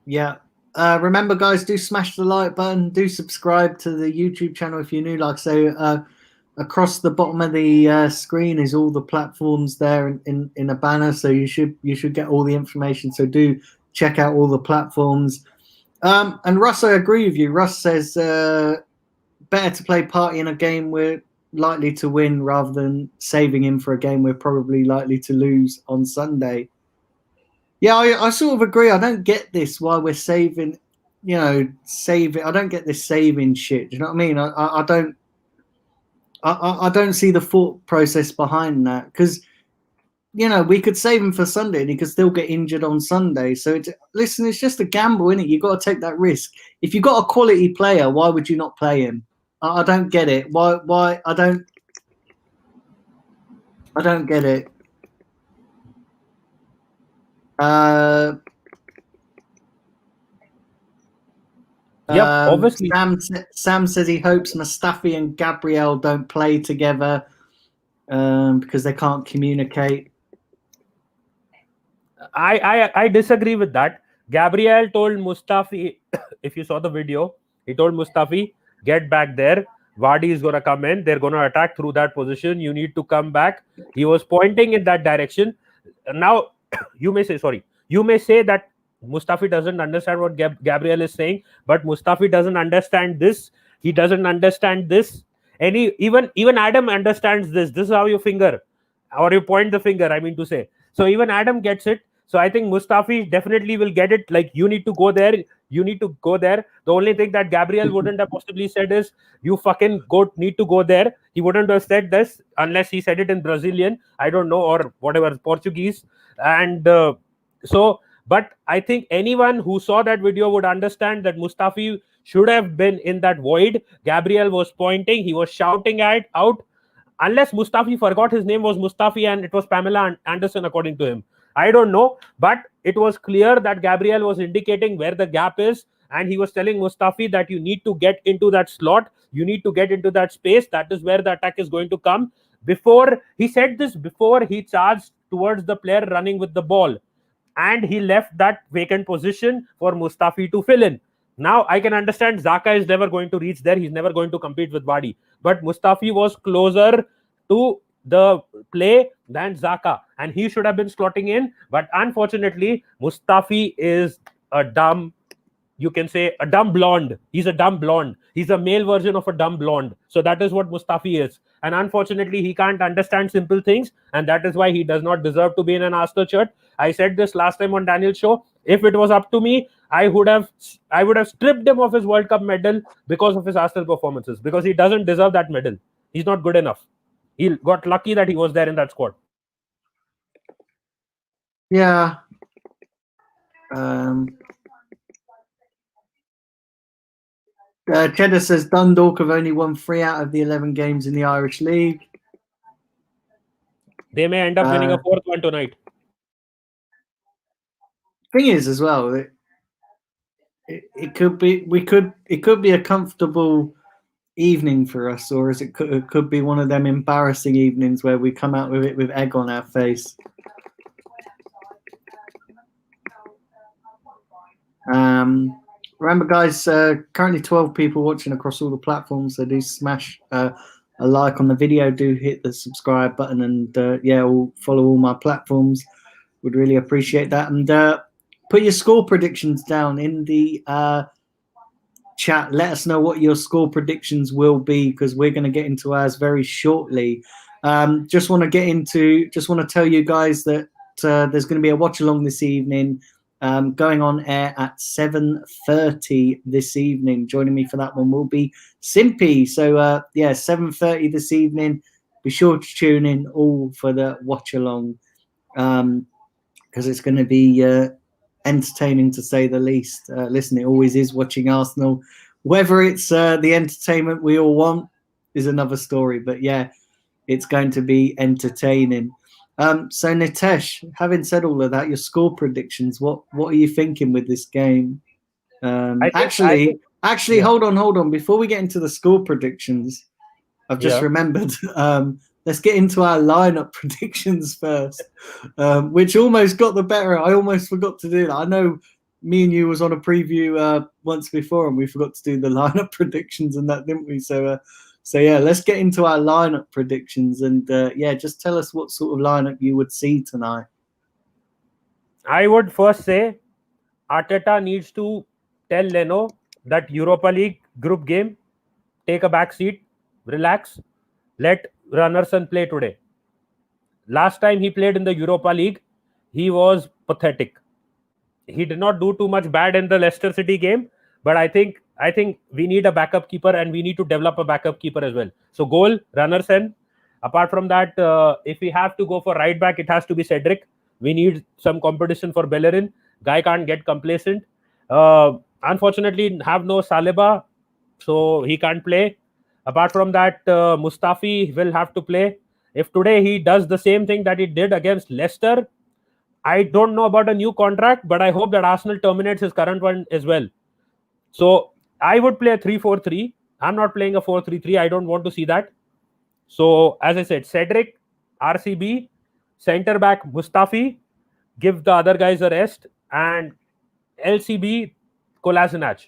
[SPEAKER 1] Yeah. Remember, guys, do smash the like button. Do subscribe to the YouTube channel if you're new. Like I say, across the bottom of the screen is all the platforms there in a banner. So you should get all the information. So do check out all the platforms. And Russ, I agree with you. Russ says better to play Partey in a game we're likely to win rather than saving him for a game we're probably likely to lose on Sunday. Yeah, I sort of agree. I don't get this why we're saving, saving. I don't get this saving shit. Do you know what I mean? I don't see the thought process behind that because, we could save him for Sunday and he could still get injured on Sunday. So, listen, it's just a gamble, isn't it? You've got to take that risk. If you've got a quality player, why would you not play him? I don't get it. Why? I don't get it.
[SPEAKER 2] Obviously.
[SPEAKER 1] Sam says he hopes Mustafi and Gabriel don't play together because they can't communicate.
[SPEAKER 2] I disagree with that. Gabriel told Mustafi, if you saw the video, he told Mustafi, get back there. Vardy is going to come in. They're going to attack through that position. You need to come back. He was pointing in that direction. Now, you may say that Mustafi doesn't understand what Gabriel is saying, but Mustafi doesn't understand this. He doesn't understand this. Even Adam understands this. This is how you finger or you point the finger, I mean to say. So even Adam gets it. So I think Mustafi definitely will get it. Like, you need to go there. You need to go there. The only thing that Gabriel wouldn't have possibly said is, you fucking need to go there. He wouldn't have said this unless he said it in Brazilian, I don't know, or whatever, Portuguese. And but I think anyone who saw that video would understand that Mustafi should have been in that void. Gabriel was pointing. He was shouting out. Unless Mustafi forgot his name was Mustafi and it was Pamela Anderson, according to him. I don't know, but it was clear that Gabriel was indicating where the gap is, and he was telling Mustafi that you need to get into that slot, you need to get into that space. That is where the attack is going to come. Before he said this, before he charged towards the player running with the ball, and he left that vacant position for Mustafi to fill in. Now I can understand Xhaka is never going to reach there. He's never going to compete with Vardy. But Mustafi was closer to the play than Xhaka, and he should have been slotting in. But unfortunately, Mustafi is a dumb you can say, a dumb blonde. He's a dumb blonde. He's a male version of a dumb blonde. So that is what Mustafi is. And unfortunately, he can't understand simple things. And that is why he does not deserve to be in an Arsenal shirt. I said this last time on Daniel's show. If it was up to me, I would have stripped him of his World Cup medal because of his Arsenal performances, because he doesn't deserve that medal. He's not good enough. He got lucky that he was there in that squad.
[SPEAKER 1] Yeah. Cheddar says Dundalk have only won 3 out of the 11 games in the Irish League.
[SPEAKER 2] They may end up winning a 4th one tonight.
[SPEAKER 1] Thing is, as well, it could be it could be a comfortable evening for us, or it could be one of them embarrassing evenings where we come out with it with egg on our face. Remember, guys, currently 12 people watching across all the platforms. So do smash a like on the video. Do hit the subscribe button, and follow all my platforms. Would really appreciate that. And put your score predictions down in the chat. Let us know what your score predictions will be, because we're going to get into ours very shortly. Just want to tell you guys that there's going to be a watch along this evening. Going on air at 7:30 this evening. Joining me for that one will be Simpy. So 7:30 this evening. Be sure to tune in all for the watch along, because it's going to be entertaining to say the least. Listen, it always is watching Arsenal. Whether it's the entertainment we all want is another story, but yeah, it's going to be entertaining. So Nitesh, having said all of that, your score predictions, what are you thinking with this game? Actually, hold on. Before we get into the score predictions, I've just remembered. Let's get into our lineup predictions first, which almost got the better. I almost forgot to do that. I know me and you was on a preview once before, and we forgot to do the lineup predictions and that, didn't we? So let's get into our lineup predictions, and just tell us what sort of lineup you would see tonight.
[SPEAKER 2] I would first say Arteta needs to tell Leno that Europa League group game, take a back seat, relax, let Runnerson play today. Last time he played in the Europa League, he was pathetic. He did not do too much bad in the Leicester City game, but I think we need a backup keeper, and we need to develop a backup keeper as well. So goal, Runnerson. Apart from that, if we have to go for right back, it has to be Cedric. We need some competition for Bellerin. Guy can't get complacent. Unfortunately, have no Saliba, so he can't play. Apart from that, Mustafi will have to play. If today he does the same thing that he did against Leicester, I don't know about a new contract, but I hope that Arsenal terminates his current one as well. So I would play a 3-4-3. I'm not playing a 4-3-3. I don't want to see that. So as I said, Cedric, RCB, centre back Mustafi, give the other guys a rest, and LCB, Kolasinac.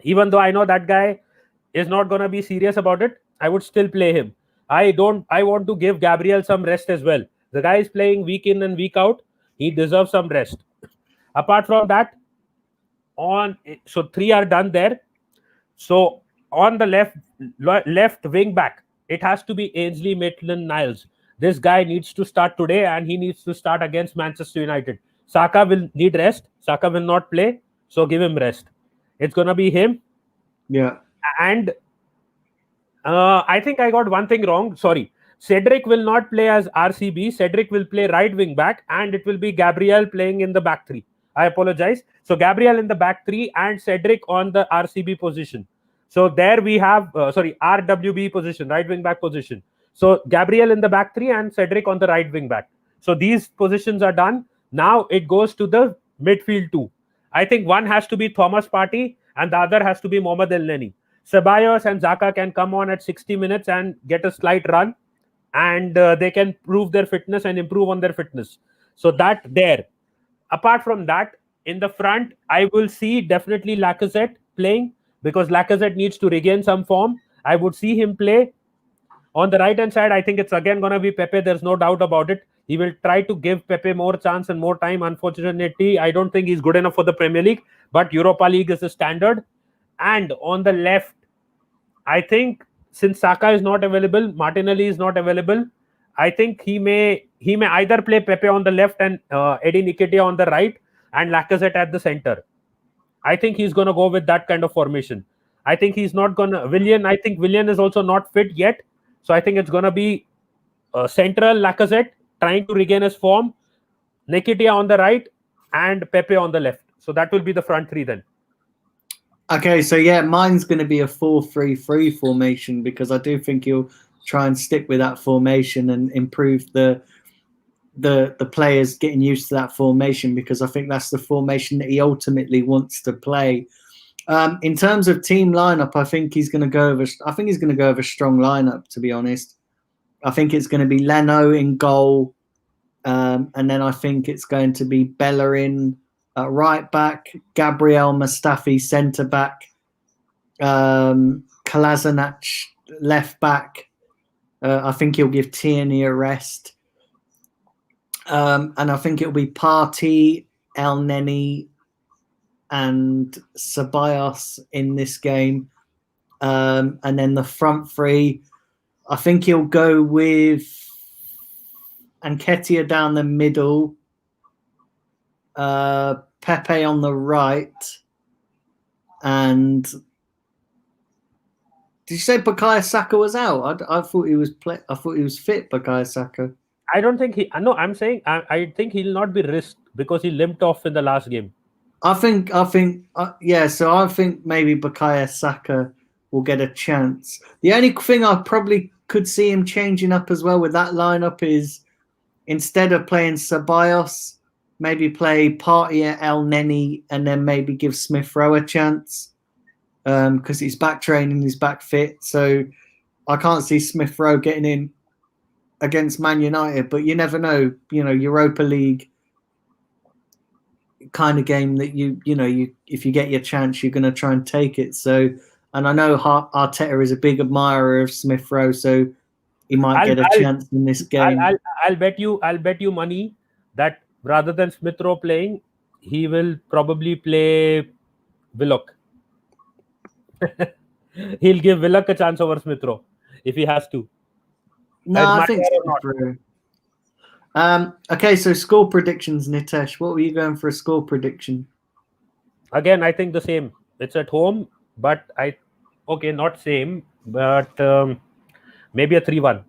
[SPEAKER 2] Even though I know that guy is not going to be serious about it, I would still play him. I want to give Gabriel some rest as well. The guy is playing week in and week out. He deserves some rest. Apart from that, so 3 are done there. So on the left wing back, it has to be Ainsley Maitland-Niles. This guy needs to start today, and he needs to start against Manchester United. Saka will need rest. Saka will not play, so give him rest. It's going to be him.
[SPEAKER 1] Yeah.
[SPEAKER 2] And I think I got one thing wrong. Sorry. Cedric will not play as RCB. Cedric will play right wing back, and it will be Gabriel playing in the back three. I apologize. So Gabriel in the back three and Cedric on the RCB position. So there we have, RWB position, right wing back position. So Gabriel in the back three and Cedric on the right wing back. So these positions are done. Now it goes to the midfield two. I think one has to be Thomas Partey and the other has to be Mohamed Elneny. Ceballos and Xhaka can come on at 60 minutes and get a slight run, and they can prove their fitness and improve on their fitness. So that there. Apart from that, in the front, I will see definitely Lacazette playing, because Lacazette needs to regain some form. I would see him play. On the right-hand side, I think it's again going to be Pepe. There's no doubt about it. He will try to give Pepe more chance and more time. Unfortunately, I don't think he's good enough for the Premier League, but Europa League is the standard. And on the left, I think since Saka is not available, Martinelli is not available. I think he may either play Pepe on the left and Eddie Nketiah on the right, and Lacazette at the center. I think he's going to go with that kind of formation. I think he's not going to Willian. I think Willian is also not fit yet, so I think it's going to be central Lacazette trying to regain his form, Nketiah on the right, and Pepe on the left. So that will be the front three then.
[SPEAKER 1] Okay, so yeah, mine's going to be a 4-3-3 formation because I do think he'll try and stick with that formation and improve the players getting used to that formation, because I think that's the formation that he ultimately wants to play. In terms of team lineup, I think he's going to go over. I think he's going to go over a strong lineup. To be honest, I think it's going to be Leno in goal, and then I think it's going to be Bellerin at right back, Gabriel Mustafi centre back, Kolasinac left back. I think he'll give Tierney a rest. And I think it'll be Partey, El Neni, and Ceballos in this game. And then the front three, I think he'll go with Nketiah down the middle, Pepe on the right, and did you say Bukayo Saka was out? I thought he was I thought he was fit, Bukayo Saka.
[SPEAKER 2] I don't think he. No, I'm saying I think he'll not be risked because he limped off in the last game.
[SPEAKER 1] I think, yeah. So I think maybe Bukayo Saka will get a chance. The only thing I probably could see him changing up as well with that lineup is instead of playing Ceballos, maybe play Partey at El Neni and then maybe give Smith Rowe a chance because he's back training, he's back fit. So I can't see Smith Rowe getting in against Man United, but you never know. You know, Europa League kind of game that you if you get your chance, you're going to try and take it. So, and I know Arteta is a big admirer of Smith Rowe, so he might get a chance in this game.
[SPEAKER 2] I'll bet you money that rather than Smith Rowe playing, he will probably play Willock. He'll give Willock a chance over Smith Rowe if he has to.
[SPEAKER 1] No, I think Smith Rowe. Okay, so score predictions, Nitesh. What were you going for a score prediction?
[SPEAKER 2] Again, I think the same. It's at home, but not same, but maybe a 3-1.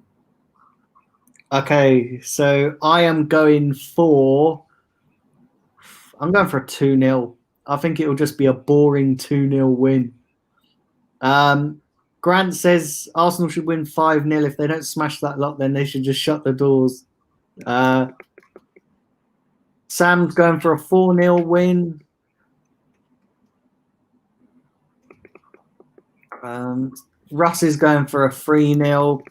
[SPEAKER 1] Okay, so I'm going for a 2-0. I think it will just be a boring 2-0 win. Grant says Arsenal should win 5-0. If they don't smash that lot, then they should just shut the doors. Sam's going for a 4-0 win. Russ is going for a 3-0.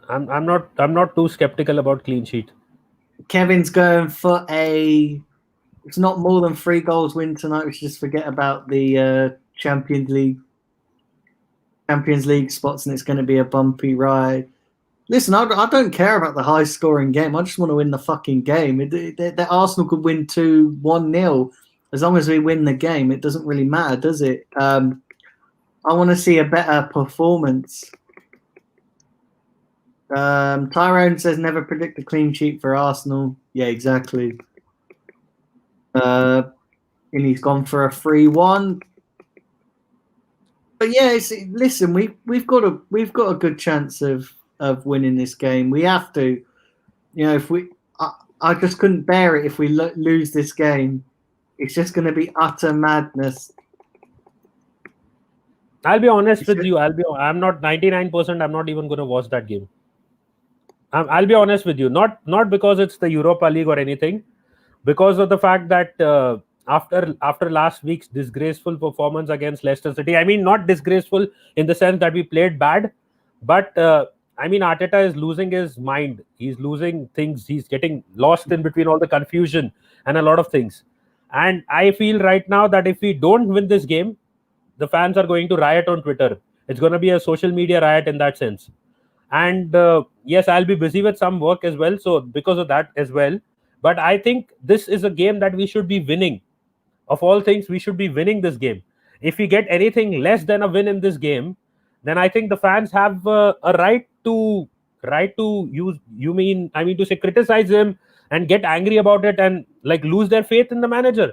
[SPEAKER 2] I'm not too skeptical about clean sheet.
[SPEAKER 1] Kevin's going for it's not more than 3 goals win tonight. We should just forget about the Champions League spots, and it's going to be a bumpy ride. Listen, I don't care about the high scoring game. I just want to win the fucking game. The Arsenal could win 1-0 as long as we win the game. It doesn't really matter, does it? I want to see a better performance. Tyrone says never predict a clean sheet for Arsenal. Yeah, exactly. And he's gone for a 3-1. But yeah, listen, we've got a good chance of winning this game. We have to, if I just couldn't bear it if we lose this game. It's just going to be utter madness.
[SPEAKER 2] I'll be honest with you. I'm not 99%. I'm not even going to watch that game. I'll be honest with you. Not because it's the Europa League or anything, because of the fact that after last week's disgraceful performance against Leicester City. I mean, not disgraceful in the sense that we played bad, but I mean, Arteta is losing his mind. He's losing things. He's getting lost in between all the confusion and a lot of things. And I feel right now that if we don't win this game, the fans are going to riot on Twitter. It's going to be a social media riot in that sense. and yes, I'll be busy with some work as well, so because of that as well. But I think this is a game that we should be winning. Of all things, we should be winning this game. If we get anything less than a win in this game, then I think the fans have a right to use, I mean to say, criticize him and get angry about it and like lose their faith in the manager.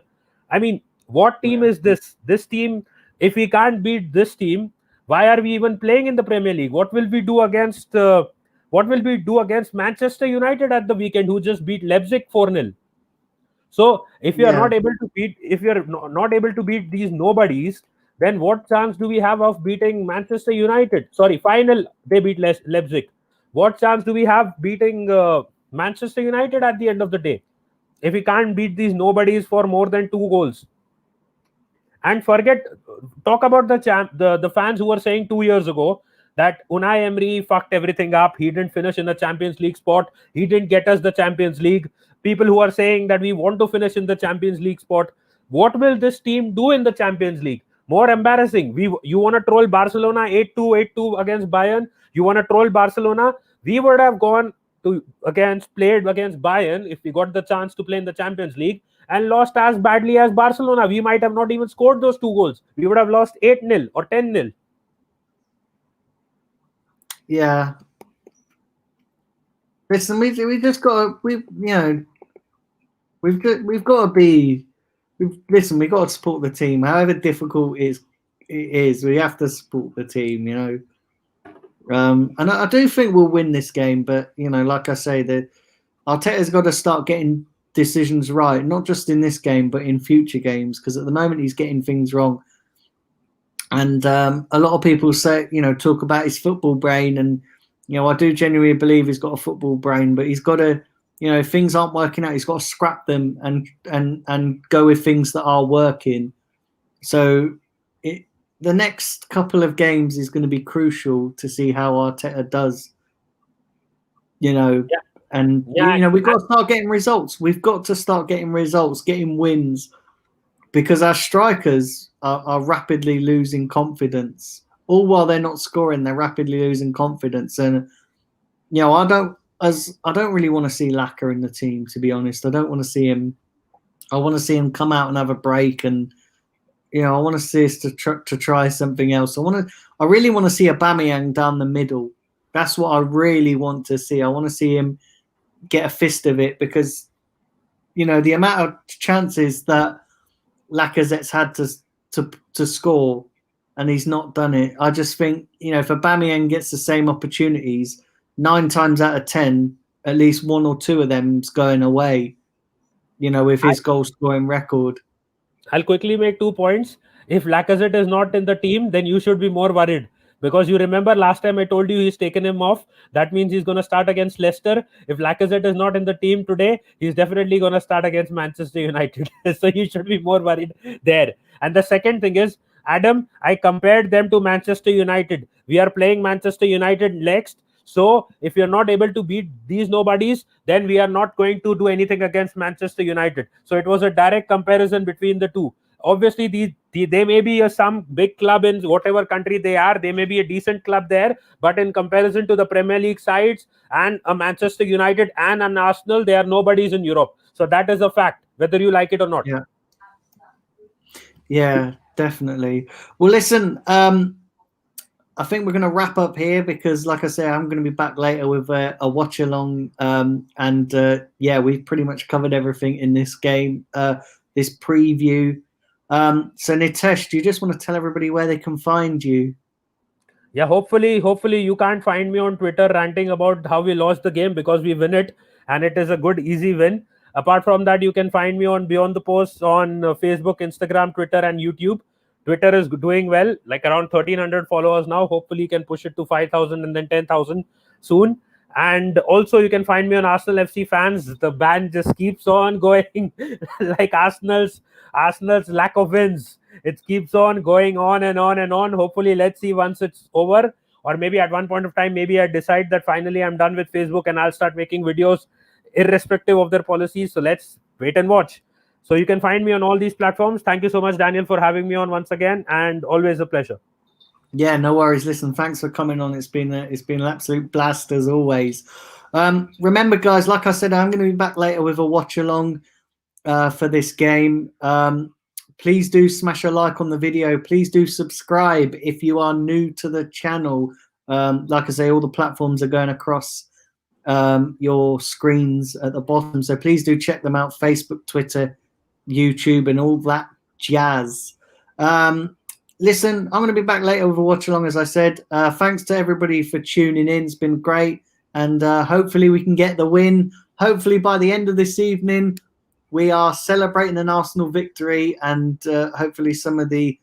[SPEAKER 2] I mean, what team is this team? If we can't beat this team, why are we even playing in the Premier League? What will we do against Manchester United at the weekend, who just beat Leipzig 4-0? So if you are
[SPEAKER 1] Yeah,
[SPEAKER 2] not able to beat, if you're not able to beat these nobodies, then what chance do we have of beating Manchester United? Sorry, final they beat Leipzig. What chance do we have beating Manchester United at the end of the day if we can't beat these nobodies for more than 2 goals? And forget, talk about the fans who were saying 2 years ago that Unai Emery fucked everything up. He didn't finish in the Champions League spot. He didn't get us the Champions League. People who are saying that we want to finish in the Champions League spot. What will this team do in the Champions League? More embarrassing. You want to troll Barcelona 8-2, 8-2 against Bayern? You want to troll Barcelona? We would have gone played against Bayern if we got the chance to play in the Champions League and lost as badly as Barcelona. We might have not even scored those 2 goals. We would have lost 8-0 or 10-0.
[SPEAKER 1] yeah. Listen, we just got we've got to be. Listen, we've got to support the team, however difficult it is. We have to support the team, And I do think we'll win this game, but like I say, that Arteta's got to start getting decisions right, not just in this game, but in future games, because at the moment he's getting things wrong. And a lot of people say, talk about his football brain, and I do genuinely believe he's got a football brain, but he's got to, if things aren't working out, he's got to scrap them and go with things that are working. So the next couple of games is going to be crucial to see how Arteta does. And we've got to start getting results. We've got to start getting results, getting wins, because our strikers are rapidly losing confidence. All while they're not scoring, they're rapidly losing confidence. And I don't really want to see Laka in the team, to be honest. I don't want to see him. I want to see him come out and have a break, and I want to see us to try something else. I really want to see Aubameyang down the middle. That's what I really want to see. I want to see him get a fist of it, because the amount of chances that Lacazette's had to score and he's not done it. I just think if Aubameyang gets the same opportunities, 9 times out of 10, at least 1 or 2 of them's going away. With his goal scoring record.
[SPEAKER 2] I'll quickly make 2 points. If Lacazette is not in the team, then you should be more worried. Because you remember last time I told you he's taken him off. That means he's going to start against Leicester. If Lacazette is not in the team today, he's definitely going to start against Manchester United. So you should be more worried there. And the second thing is, Adam, I compared them to Manchester United. We are playing Manchester United next. So if you're not able to beat these nobodies, then we are not going to do anything against Manchester United. So it was a direct comparison between the two. Obviously, they may be some big club in whatever country they are. They may be a decent club there, but in comparison to the Premier League sides and a Manchester United and an Arsenal, they are nobodies in Europe. So that is a fact, whether you like it or not.
[SPEAKER 1] Yeah, definitely. Well, listen, I think we're going to wrap up here, because, like I say, I'm going to be back later with a watch along. We've pretty much covered everything in this game, this preview. So Nitesh, do you just want to tell everybody where they can find you?
[SPEAKER 2] Yeah, hopefully you can't find me on Twitter ranting about how we lost the game, because we win it and it is a good, easy win. Apart from that, you can find me on Beyond the Post on Facebook, Instagram, Twitter, and YouTube. Twitter is doing well, like around 1,300 followers now. Hopefully, you can push it to 5,000 and then 10,000 soon. And also, you can find me on Arsenal FC Fans. The band just keeps on going, like Arsenal's lack of wins. It keeps on going on and on and on. Hopefully, let's see once it's over, or maybe at one point of time, maybe I decide that finally I'm done with Facebook and I'll start making videos irrespective of their policies. So let's wait and watch. So you can find me on all these platforms. Thank you so much, Daniel, for having me on once again, and always a pleasure.
[SPEAKER 1] Yeah, no worries. Listen, thanks for coming on. It's been an absolute blast as always. Remember, guys, like I said, I'm going to be back later with a watch along for this game. Please do smash a like on the video. Please do subscribe if you are new to the channel. Like I say, all the platforms are going across your screens at the bottom. So please do check them out: Facebook, Twitter, YouTube, and all that jazz. Listen, I'm going to be back later with a watch along, as I said. Thanks to everybody for tuning in. It's been great. And hopefully we can get the win. Hopefully by the end of this evening, we are celebrating an Arsenal victory, and hopefully some of the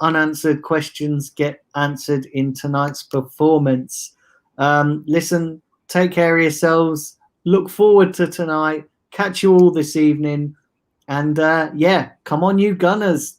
[SPEAKER 1] unanswered questions get answered in tonight's performance. Listen, take care of yourselves. Look forward to tonight. Catch you all this evening. And yeah, come on, you Gunners.